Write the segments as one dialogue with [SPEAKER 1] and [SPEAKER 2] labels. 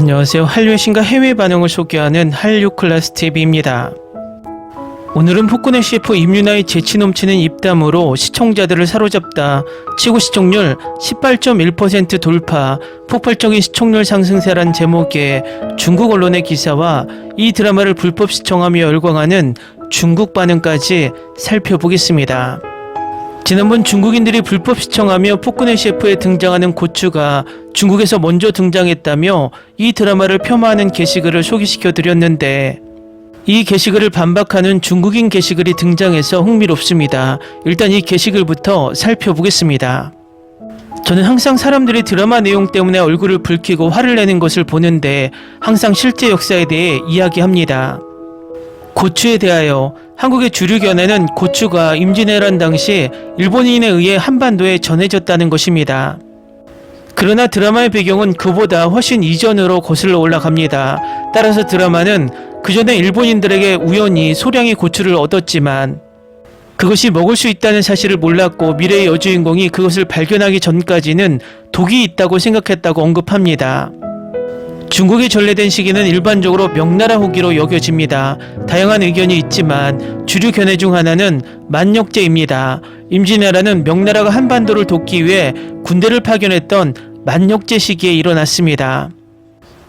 [SPEAKER 1] 안녕하세요. 한류의 신과 해외 반응을 소개하는 한류클래스TV입니다. 오늘은 폭군의 셰프 임유나의 재치 넘치는 입담으로 시청자들을 사로잡다 최고 시청률 18.1% 돌파, 폭발적인 시청률 상승세란 제목의 중국 언론의 기사와 이 드라마를 불법 시청하며 열광하는 중국 반응까지 살펴보겠습니다. 지난번 중국인들이 불법 시청하며 폭군의 셰프에 등장하는 고추가 중국에서 먼저 등장했다며 이 드라마를 폄하하는 게시글을 소개시켜 드렸는데, 이 게시글을 반박하는 중국인 게시글이 등장해서 흥미롭습니다. 일단 이 게시글부터 살펴보겠습니다. 저는 항상 사람들이 드라마 내용 때문에 얼굴을 붉히고 화를 내는 것을 보는데 항상 실제 역사에 대해 이야기합니다. 고추에 대하여 한국의 주류 견해는 고추가 임진왜란 당시 일본인에 의해 한반도에 전해졌다는 것입니다. 그러나 드라마의 배경은 그보다 훨씬 이전으로 거슬러 올라갑니다. 따라서 드라마는 그 전에 일본인들에게 우연히 소량의 고추를 얻었지만 그것이 먹을 수 있다는 사실을 몰랐고 미래의 여주인공이 그것을 발견하기 전까지는 독이 있다고 생각했다고 언급합니다. 중국에 전래된 시기는 일반적으로 명나라 후기로 여겨집니다. 다양한 의견이 있지만 주류 견해 중 하나는 만역제입니다. 임진왜란은 명나라가 한반도를 돕기 위해 군대를 파견했던 만역제 시기에 일어났습니다.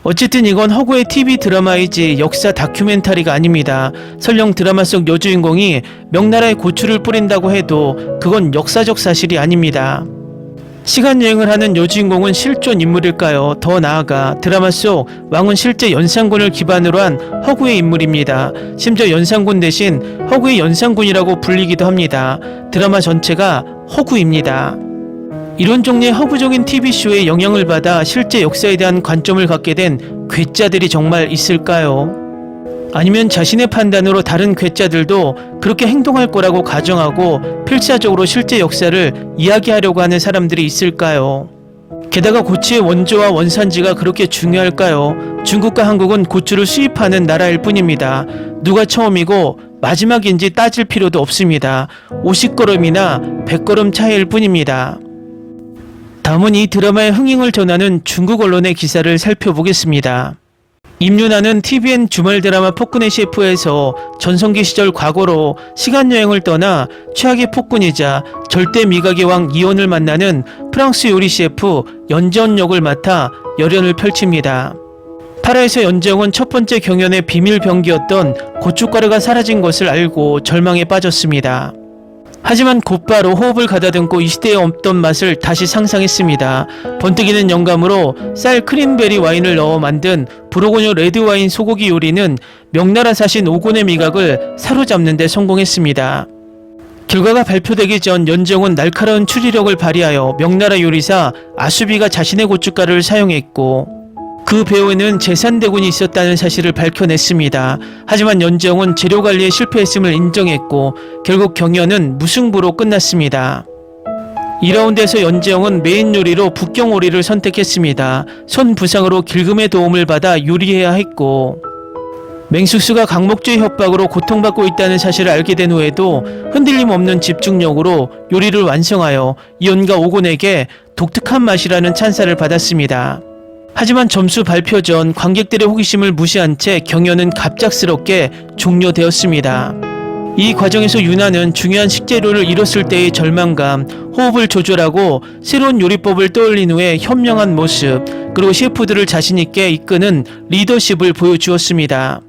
[SPEAKER 1] 어쨌든 이건 허구의 TV 드라마이지 역사 다큐멘터리가 아닙니다. 설령 드라마 속 여주인공이 명나라에 고추를 뿌린다고 해도 그건 역사적 사실이 아닙니다. 시간여행을 하는 여주인공은 실존 인물일까요? 더 나아가 드라마 속 왕은 실제 연산군을 기반으로 한 허구의 인물입니다. 심지어 연산군 대신 허구의 연산군이라고 불리기도 합니다. 드라마 전체가 허구입니다. 이런 종류의 허구적인 TV쇼에 영향을 받아 실제 역사에 대한 관점을 갖게 된 괴짜들이 정말 있을까요? 아니면 자신의 판단으로 다른 괴짜들도 그렇게 행동할 거라고 가정하고 필사적으로 실제 역사를 이야기하려고 하는 사람들이 있을까요? 게다가 고추의 원조와 원산지가 그렇게 중요할까요? 중국과 한국은 고추를 수입하는 나라일 뿐입니다. 누가 처음이고 마지막인지 따질 필요도 없습니다. 50걸음이나 100걸음 차이일 뿐입니다. 다음은 이 드라마의 흥행을 전하는 중국 언론의 기사를 살펴보겠습니다. 임유나는 TVN 주말 드라마 폭군의 셰프에서 전성기 시절 과거로 시간여행을 떠나 최악의 폭군이자 절대 미각의 왕 이온을 만나는 프랑스 요리 셰프 연재원 역을 맡아 열연을 펼칩니다. 8화에서 연재원은 첫 번째 경연의 비밀 병기였던 고춧가루가 사라진 것을 알고 절망에 빠졌습니다. 하지만 곧바로 호흡을 가다듬고 이 시대에 없던 맛을 다시 상상했습니다. 번뜩이는 영감으로 쌀 크린베리 와인을 넣어 만든 부르고뉴 레드와인 소고기 요리는 명나라 사신 오곤의 미각을 사로잡는 데 성공했습니다. 결과가 발표되기 전 연정은 날카로운 추리력을 발휘하여 명나라 요리사 아수비가 자신의 고춧가루를 사용했고 그 배후에는 제산대군이 있었다는 사실을 밝혀냈습니다. 하지만 연정은 재료관리에 실패했음을 인정했고 결국 경연은 무승부로 끝났습니다. 2라운드에서 연재영은 메인 요리로 북경오리를 선택했습니다. 손 부상으로 길금의 도움을 받아 요리해야 했고 맹숙수가 강목주의 협박으로 고통받고 있다는 사실을 알게 된 후에도 흔들림 없는 집중력으로 요리를 완성하여 이온과 오곤에게 독특한 맛이라는 찬사를 받았습니다. 하지만 점수 발표 전 관객들의 호기심을 무시한 채 경연은 갑작스럽게 종료되었습니다. 이 과정에서 유나는 중요한 식재료를 잃었을 때의 절망감, 호흡을 조절하고 새로운 요리법을 떠올린 후에 현명한 모습, 그리고 셰프들을 자신있게 이끄는 리더십을 보여주었습니다.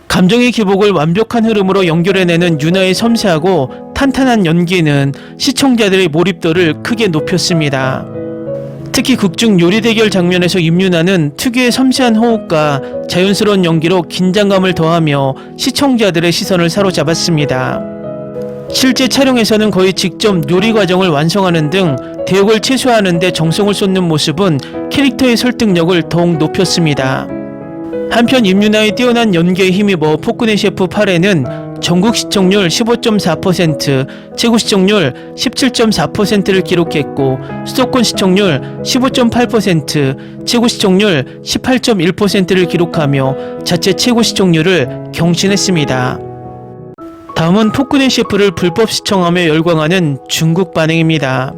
[SPEAKER 1] 감정의 기복을 완벽한 흐름으로 연결해내는 유나의 섬세하고 탄탄한 연기는 시청자들의 몰입도를 크게 높였습니다. 특히 극중 요리 대결 장면에서 임유나는 특유의 섬세한 호흡과 자연스러운 연기로 긴장감을 더하며 시청자들의 시선을 사로잡았습니다. 실제 촬영에서는 거의 직접 요리 과정을 완성하는 등 대역을 최소화하는 데 정성을 쏟는 모습은 캐릭터의 설득력을 더욱 높였습니다. 한편 임유나의 뛰어난 연기에 힘입어 폭군의 셰프 8회는 전국 시청률 15.4%, 최고 시청률 17.4%를 기록했고 수도권 시청률 15.8%, 최고 시청률 18.1%를 기록하며 자체 최고 시청률을 경신했습니다. 다음은 폭군의 셰프를 불법 시청하며 열광하는 중국 반응입니다.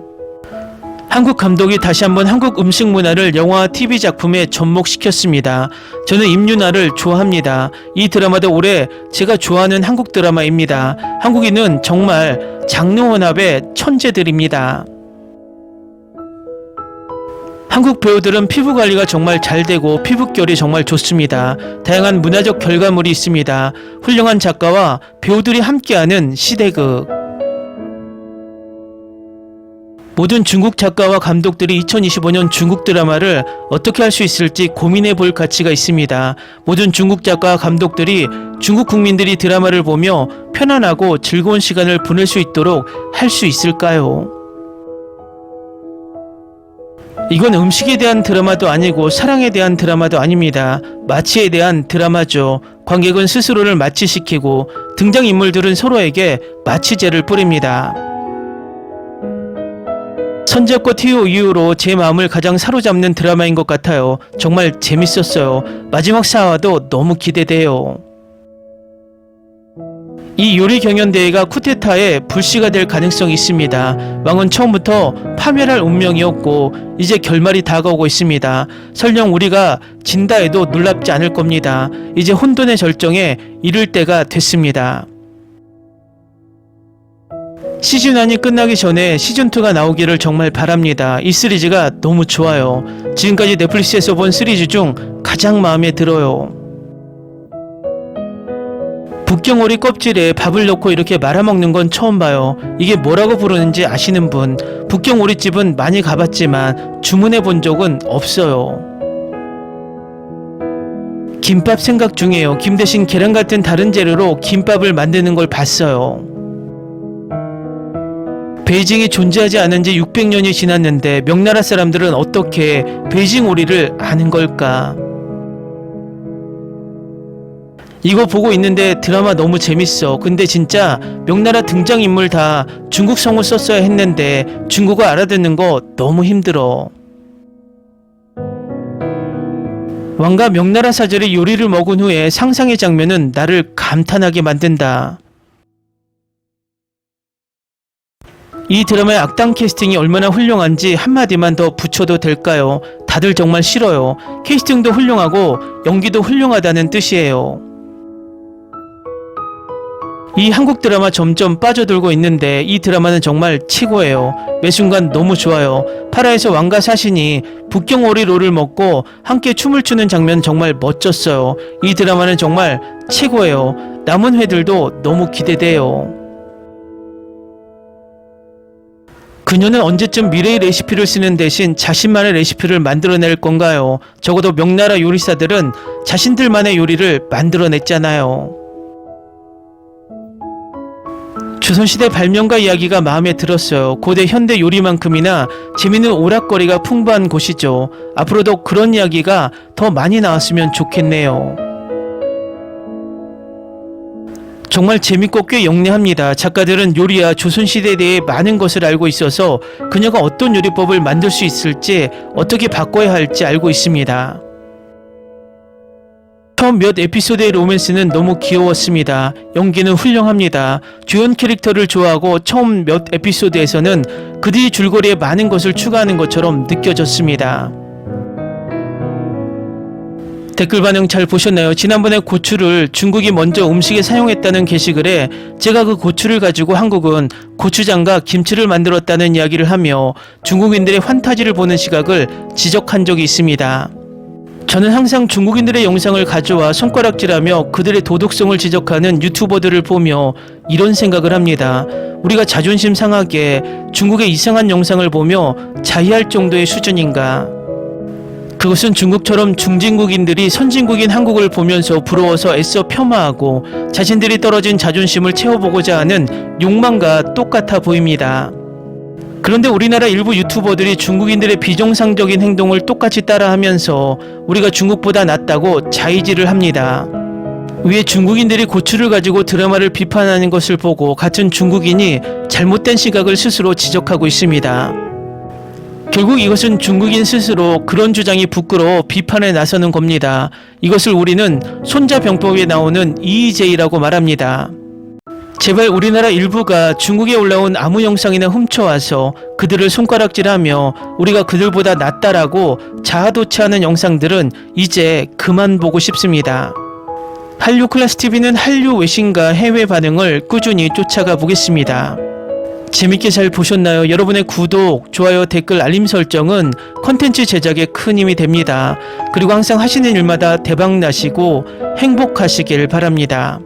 [SPEAKER 1] 한국 감독이 다시 한번 한국 음식 문화를 영화와 TV 작품에 접목시켰습니다. 저는 임윤아를 좋아합니다. 이 드라마도 올해 제가 좋아하는 한국 드라마입니다. 한국인은 정말 장르 혼합의 천재들입니다. 한국 배우들은 피부 관리가 정말 잘 되고 피부결이 정말 좋습니다. 다양한 문화적 결과물이 있습니다. 훌륭한 작가와 배우들이 함께하는 시대극. 모든 중국 작가와 감독들이 2025년 중국 드라마를 어떻게 할 수 있을지 고민해 볼 가치가 있습니다. 모든 중국 작가와 감독들이 중국 국민들이 드라마를 보며 편안하고 즐거운 시간을 보낼 수 있도록 할 수 있을까요? 이건 음식에 대한 드라마도 아니고 사랑에 대한 드라마도 아닙니다. 마취에 대한 드라마죠. 관객은 스스로를 마취시키고 등장인물들은 서로에게 마취제를 뿌립니다. 선제과 티오 이후로 제 마음을 가장 사로잡는 드라마인 것 같아요. 정말 재밌었어요. 마지막 4화도 너무 기대돼요. 이 요리 경연대회가 쿠데타의 불씨가 될 가능성이 있습니다. 왕은 처음부터 파멸할 운명이었고 이제 결말이 다가오고 있습니다. 설령 우리가 진다 해도 놀랍지 않을 겁니다. 이제 혼돈의 절정에 이를 때가 됐습니다. 시즌1이 끝나기 전에 시즌2가 나오기를 정말 바랍니다. 이 시리즈가 너무 좋아요. 지금까지 넷플릭스에서 본 시리즈 중 가장 마음에 들어요. 북경오리 껍질에 밥을 넣고 이렇게 말아먹는 건 처음 봐요. 이게 뭐라고 부르는지 아시는 분? 북경오리집은 많이 가봤지만 주문해 본 적은 없어요. 김밥 생각 중이에요. 김 대신 계란 같은 다른 재료로 김밥을 만드는 걸 봤어요. 베이징이 존재하지 않은 지 600년이 지났는데 명나라 사람들은 어떻게 베이징 오리를 아는 걸까? 이거 보고 있는데 드라마 너무 재밌어. 근데 진짜 명나라 등장인물 다 중국 성우 썼어야 했는데 중국어 알아듣는 거 너무 힘들어. 왕과 명나라 사절이 요리를 먹은 후에 상상의 장면은 나를 감탄하게 만든다. 이 드라마의 악당 캐스팅이 얼마나 훌륭한지 한마디만 더 붙여도 될까요? 다들 정말 싫어요. 캐스팅도 훌륭하고 연기도 훌륭하다는 뜻이에요. 이 한국 드라마 점점 빠져들고 있는데 이 드라마는 정말 최고예요. 매 순간 너무 좋아요. 파라에서 왕과 사신이 북경오리 롤을 먹고 함께 춤을 추는 장면 정말 멋졌어요. 이 드라마는 정말 최고예요. 남은 회들도 너무 기대돼요. 그녀는 언제쯤 미래의 레시피를 쓰는 대신 자신만의 레시피를 만들어낼 건가요? 적어도 명나라 요리사들은 자신들만의 요리를 만들어냈잖아요. 조선시대 발명가 이야기가 마음에 들었어요. 고대 현대 요리만큼이나 재밌는 오락거리가 풍부한 곳이죠. 앞으로도 그런 이야기가 더 많이 나왔으면 좋겠네요. 정말 재밌고 꽤 영리합니다. 작가들은 요리와 조선시대에 대해 많은 것을 알고 있어서 그녀가 어떤 요리법을 만들 수 있을지 어떻게 바꿔야 할지 알고 있습니다. 처음 몇 에피소드의 로맨스는 너무 귀여웠습니다. 연기는 훌륭합니다. 주연 캐릭터를 좋아하고 처음 몇 에피소드에서는 그들이 줄거리에 많은 것을 추가하는 것처럼 느껴졌습니다. 댓글 반응 잘 보셨나요? 지난번에 고추를 중국이 먼저 음식에 사용했다는 게시글에 제가 그 고추를 가지고 한국은 고추장과 김치를 만들었다는 이야기를 하며 중국인들의 환타지를 보는 시각을 지적한 적이 있습니다. 저는 항상 중국인들의 영상을 가져와 손가락질하며 그들의 도덕성을 지적하는 유튜버들을 보며 이런 생각을 합니다. 우리가 자존심 상하게 중국의 이상한 영상을 보며 자의할 정도의 수준인가? 그것은 중국처럼 중진국인들이 선진국인 한국을 보면서 부러워서 애써 폄하하고 자신들이 떨어진 자존심을 채워보고자 하는 욕망과 똑같아 보입니다. 그런데 우리나라 일부 유튜버들이 중국인들의 비정상적인 행동을 똑같이 따라하면서 우리가 중국보다 낫다고 자의질을 합니다. 위에 중국인들이 고추를 가지고 드라마를 비판하는 것을 보고 같은 중국인이 잘못된 시각을 스스로 지적하고 있습니다. 결국 이것은 중국인 스스로 그런 주장이 부끄러워 비판에 나서는 겁니다. 이것을 우리는 손자병법에 나오는 EEJ라고 말합니다. 제발 우리나라 일부가 중국에 올라온 아무 영상이나 훔쳐와서 그들을 손가락질하며 우리가 그들보다 낫다라고 자아도취하는 영상들은 이제 그만 보고 싶습니다. 한류 클래스 TV는 한류 외신과 해외 반응을 꾸준히 쫓아가 보겠습니다. 재밌게 잘 보셨나요? 여러분의 구독, 좋아요, 댓글, 알림 설정은 컨텐츠 제작에 큰 힘이 됩니다. 그리고 항상 하시는 일마다 대박 나시고 행복하시길 바랍니다.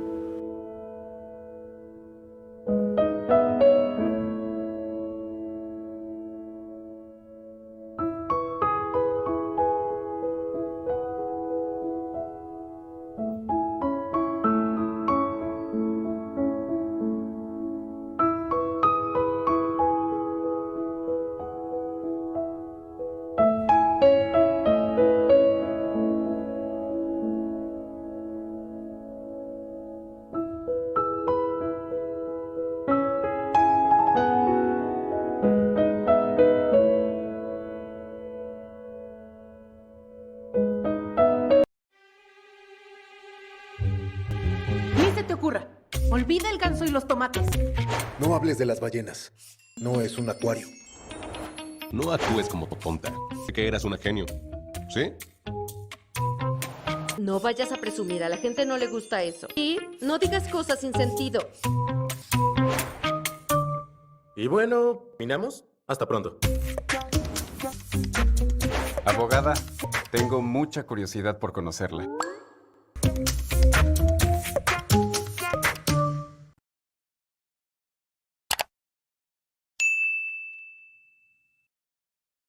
[SPEAKER 2] Ni se te ocurra. Olvida el ganso y los tomates.
[SPEAKER 3] No hables de las ballenas. No es un acuario.
[SPEAKER 4] No actúes como tonta. Que eras una genio. ¿Sí?
[SPEAKER 5] No vayas a presumir, a la gente no le gusta eso. Y no digas cosas sin sentido.
[SPEAKER 6] Y bueno, ¿minamos? Hasta pronto.
[SPEAKER 7] Abogada, tengo mucha curiosidad por conocerla.